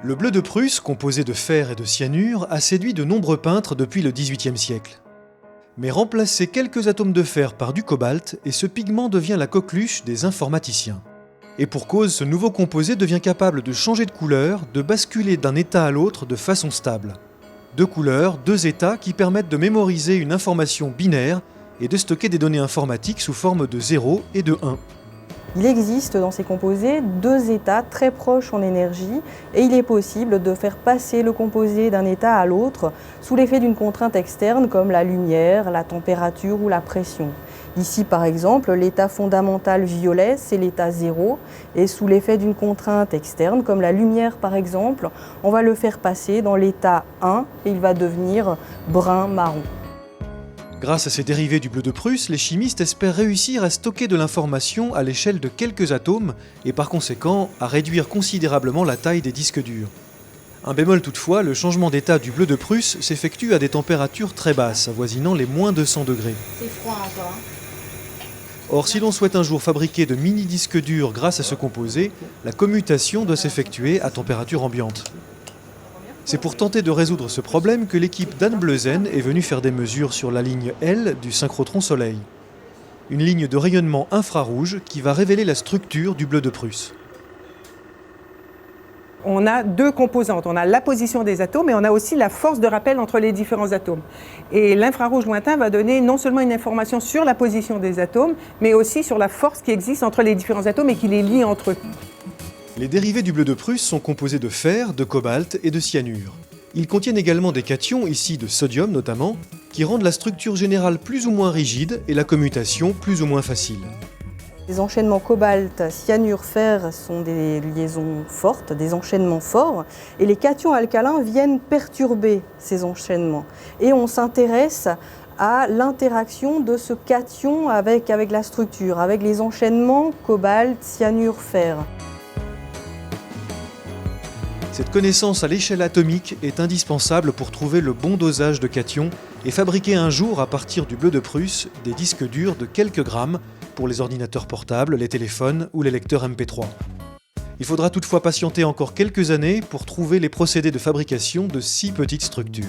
Le bleu de Prusse, composé de fer et de cyanure, a séduit de nombreux peintres depuis le XVIIIe siècle. Mais remplacer quelques atomes de fer par du cobalt, et ce pigment devient la coqueluche des informaticiens. Et pour cause, ce nouveau composé devient capable de changer de couleur, de basculer d'un état à l'autre de façon stable. Deux couleurs, deux états qui permettent de mémoriser une information binaire et de stocker des données informatiques sous forme de 0 et de 1. Il existe dans ces composés deux états très proches en énergie et il est possible de faire passer le composé d'un état à l'autre sous l'effet d'une contrainte externe comme la lumière, la température ou la pression. Ici par exemple, l'état fondamental violet c'est l'état 0 et sous l'effet d'une contrainte externe comme la lumière par exemple, on va le faire passer dans l'état 1 et il va devenir brun-marron. Grâce à ces dérivés du bleu de Prusse, les chimistes espèrent réussir à stocker de l'information à l'échelle de quelques atomes et par conséquent à réduire considérablement la taille des disques durs. Un bémol toutefois, le changement d'état du bleu de Prusse s'effectue à des températures très basses, avoisinant les moins 200 degrés. C'est froid encore. Or, si l'on souhaite un jour fabriquer de mini-disques durs grâce à ce composé, la commutation doit s'effectuer à température ambiante. C'est pour tenter de résoudre ce problème que l'équipe d'Anne Bleuzen est venue faire des mesures sur la ligne L du synchrotron Soleil. Une ligne de rayonnement infrarouge qui va révéler la structure du bleu de Prusse. On a deux composantes, on a la position des atomes et on a aussi la force de rappel entre les différents atomes. Et l'infrarouge lointain va donner non seulement une information sur la position des atomes, mais aussi sur la force qui existe entre les différents atomes et qui les lie entre eux. Les dérivés du bleu de Prusse sont composés de fer, de cobalt et de cyanure. Ils contiennent également des cations, ici de sodium notamment, qui rendent la structure générale plus ou moins rigide et la commutation plus ou moins facile. Les enchaînements cobalt, cyanure, fer sont des liaisons fortes, des enchaînements forts, et les cations alcalins viennent perturber ces enchaînements. Et on s'intéresse à l'interaction de ce cation avec la structure, avec les enchaînements cobalt, cyanure, fer. Cette connaissance à l'échelle atomique est indispensable pour trouver le bon dosage de cations et fabriquer un jour, à partir du bleu de Prusse, des disques durs de quelques grammes pour les ordinateurs portables, les téléphones ou les lecteurs MP3. Il faudra toutefois patienter encore quelques années pour trouver les procédés de fabrication de si petites structures.